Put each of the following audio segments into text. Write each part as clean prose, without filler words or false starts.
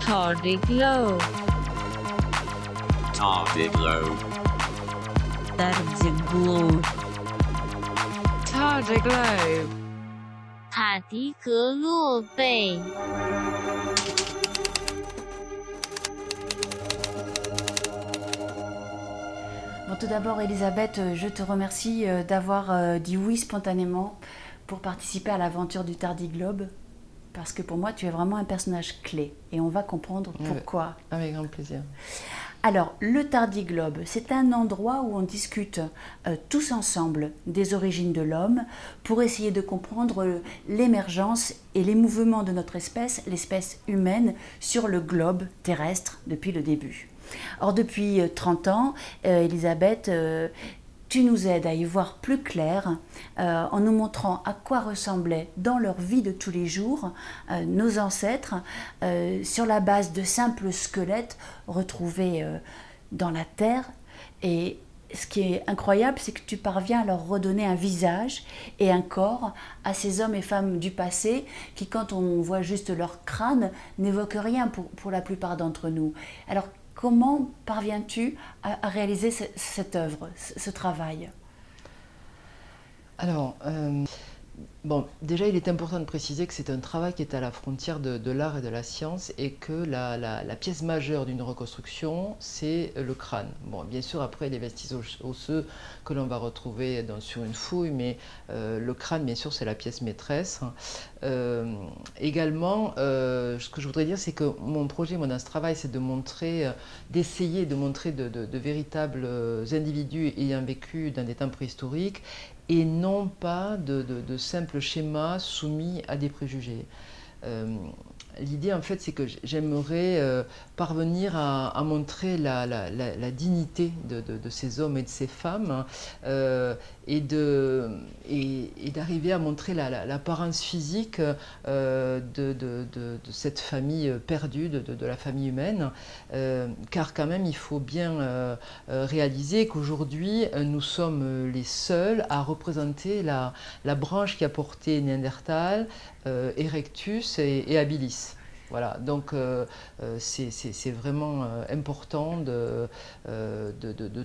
Tardiglo, Tardiglo, Tardiglo, Tardiglo, 塔迪格洛贝。Bon, tout d'abord, Elisabeth, je te remercie d'avoir dit oui spontanément pour participer à l'aventure du Tardiglobe, parce que pour moi, tu es vraiment un personnage clé et on va comprendre pourquoi. Avec grand plaisir. Alors, le Tardiglobe, c'est un endroit où on discute tous ensemble des origines de l'homme pour essayer de comprendre l'émergence et les mouvements de notre espèce, l'espèce humaine, sur le globe terrestre depuis le début. Or, depuis 30 ans, Elisabeth, tu nous aides à y voir plus clair en nous montrant à quoi ressemblaient dans leur vie de tous les jours nos ancêtres sur la base de simples squelettes retrouvés dans la terre. Et ce qui est incroyable, c'est que tu parviens à leur redonner un visage et un corps à ces hommes et femmes du passé qui, quand on voit juste leur crâne, n'évoquent rien pour la plupart d'entre nous. Alors, comment parviens-tu à réaliser cette œuvre, ce travail ? Alors, bon, déjà, il est important de préciser que c'est un travail qui est à la frontière de l'art et de la science et que la pièce majeure d'une reconstruction, c'est le crâne. Bon, bien sûr, après, les vestiges osseux que l'on va retrouver sur une fouille, mais le crâne, bien sûr, c'est la pièce maîtresse. Également, ce que je voudrais dire, c'est que mon projet, moi, dans ce travail, c'est de montrer, d'essayer de montrer de véritables individus ayant vécu dans des temps préhistoriques et non pas de simples schémas soumis à des préjugés. L'idée, en fait, c'est que j'aimerais parvenir à montrer la dignité de ces hommes et de ces femmes et d'arriver à montrer l'apparence physique de cette famille perdue, de la famille humaine, car quand même, il faut bien réaliser qu'aujourd'hui, nous sommes les seuls à représenter la branche qui a porté Néandertal, Erectus et Habilis. Voilà, donc c'est vraiment important de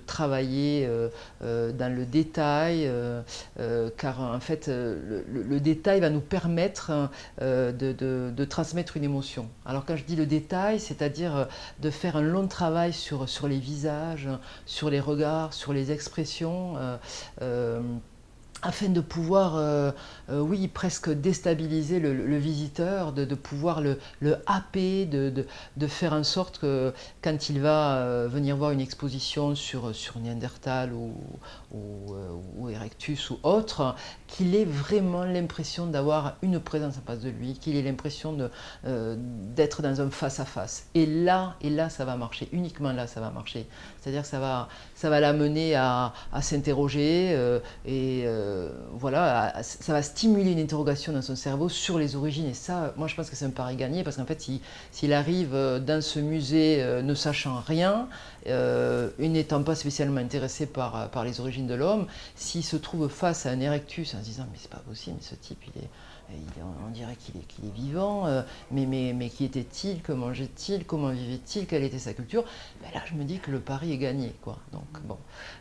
travailler dans le détail, car en fait le détail va nous permettre de transmettre une émotion. Alors quand je dis le détail, c'est-à-dire de faire un long travail sur les visages, sur les regards, sur les expressions, afin de pouvoir, oui, presque déstabiliser le visiteur, de pouvoir le happer, de faire en sorte que quand il va venir voir une exposition sur Néandertal ou Erectus ou autre, qu'il ait vraiment l'impression d'avoir une présence en face de lui, qu'il ait l'impression d'être dans un face-à-face. Et là, ça va marcher, uniquement là, ça va marcher. C'est-à-dire que ça va l'amener à s'interroger voilà, ça va stimuler une interrogation dans son cerveau sur les origines. Et ça, moi, je pense que c'est un pari gagné parce qu'en fait, s'il arrive dans ce musée ne sachant rien, et n'étant pas spécialement intéressé par les origines de l'homme, s'il se trouve face à un Erectus en se disant « mais c'est pas possible, mais ce type, on dirait qu'il est vivant, mais qui était-il, que mangeait-il, comment vivait-il, quelle était sa culture ?» Ben là, je me dis que le pari est gagné, quoi. Donc, bon.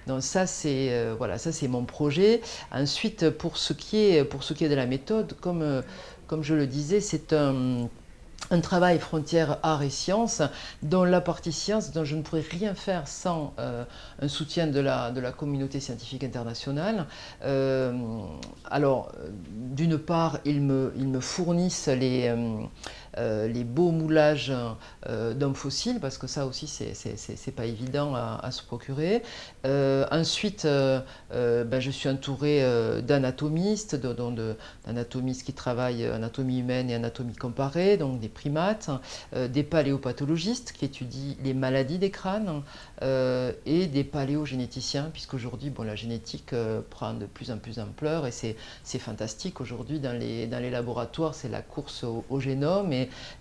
Donc ça, c'est voilà, ça, c'est mon projet. Ensuite, pour ce qui est de la méthode, comme je le disais, c'est un travail frontière art et science, dont la partie science, dont je ne pourrais rien faire sans un soutien de la communauté scientifique internationale. Alors, d'une part, ils me fournissent les beaux moulages d'hommes fossiles, parce que ça aussi, c'est pas évident à se procurer. Ensuite, je suis entourée d'anatomistes, d'anatomistes qui travaillent anatomie humaine et anatomie comparée, donc des primates, des paléopathologistes qui étudient les maladies des crânes et des paléogénéticiens, puisqu'aujourd'hui, bon, la génétique prend de plus en plus d'ampleur et c'est fantastique. Aujourd'hui, dans les laboratoires, c'est la course au génome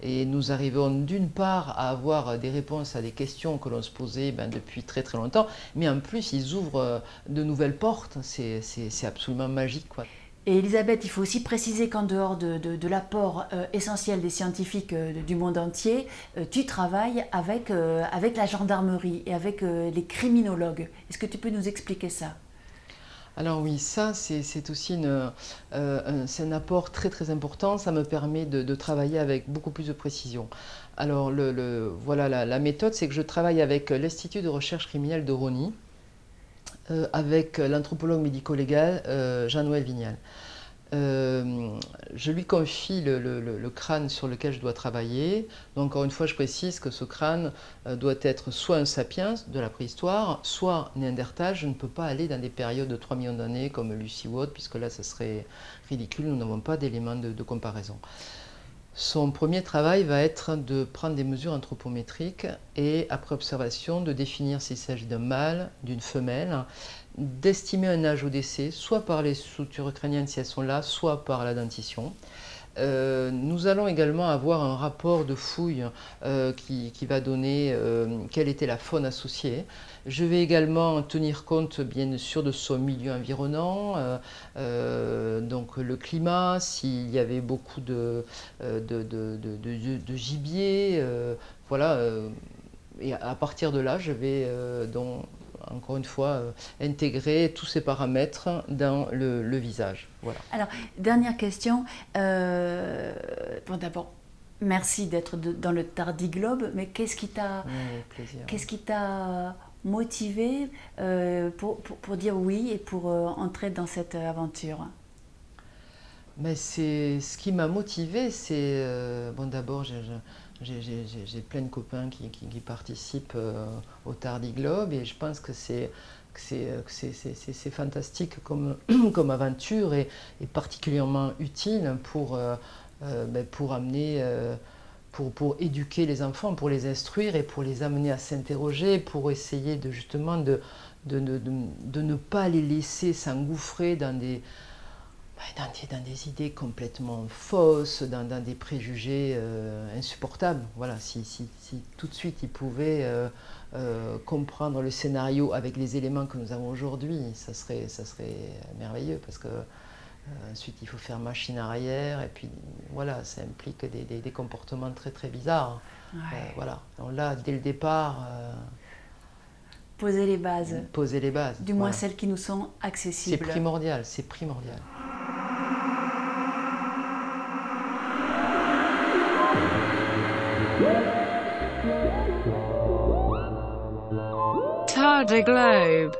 et nous arrivons d'une part à avoir des réponses à des questions que l'on se posait depuis très très longtemps, mais en plus, ils ouvrent de nouvelles portes. C'est absolument magique, quoi. Et Elisabeth, il faut aussi préciser qu'en dehors de l'apport essentiel des scientifiques du monde entier, tu travailles avec la gendarmerie et avec les criminologues. Est-ce que tu peux nous expliquer ça? Alors oui, ça c'est aussi c'est un apport très très important, ça me permet de travailler avec beaucoup plus de précision. Alors voilà, la méthode, c'est que je travaille avec l'Institut de recherche criminelle de Rosny, avec l'anthropologue médico-légal Jean-Noël Vignal. Je lui confie le crâne sur lequel je dois travailler. Donc, encore une fois, je précise que ce crâne doit être soit un sapiens de la préhistoire, soit néandertal. Je ne peux pas aller dans des périodes de 3 millions d'années comme Lucy Watt, puisque là, ce serait ridicule, nous n'avons pas d'éléments de comparaison. Son premier travail va être de prendre des mesures anthropométriques et, après observation, de définir s'il s'agit d'un mâle, d'une femelle, d'estimer un âge au décès, soit par les structures crâniennes si elles sont là, soit par la dentition. Nous allons également avoir un rapport de fouille qui va donner quelle était la faune associée. Je vais également tenir compte bien sûr de son milieu environnant, donc le climat, s'il y avait beaucoup de gibier, voilà. Et à partir de là, je vais donc encore une fois, intégrer tous ces paramètres dans le visage. Voilà. Alors, dernière question. Bon, d'abord, merci d'être dans le Tardiglobe, mais qu'est-ce qui t'a motivé pour dire oui et pour entrer dans cette aventure? Mais ce qui m'a motivé, c'est bon, d'abord j'ai plein de copains qui participent au Tardiglobe et je pense que c'est fantastique comme aventure et particulièrement utile pour amener, pour éduquer les enfants, pour les instruire et pour les amener à s'interroger, pour essayer justement de ne pas les laisser s'engouffrer dans des idées complètement fausses, dans des préjugés insupportables. Voilà, si tout de suite ils pouvaient comprendre le scénario avec les éléments que nous avons aujourd'hui, ça serait merveilleux, parce que ensuite il faut faire machine arrière, et puis voilà, ça implique des comportements très très bizarres. Ouais. Voilà, donc là, dès le départ... poser les bases. Poser les bases. Du moins celles qui nous sont accessibles. C'est primordial, c'est primordial. Tardiglobe.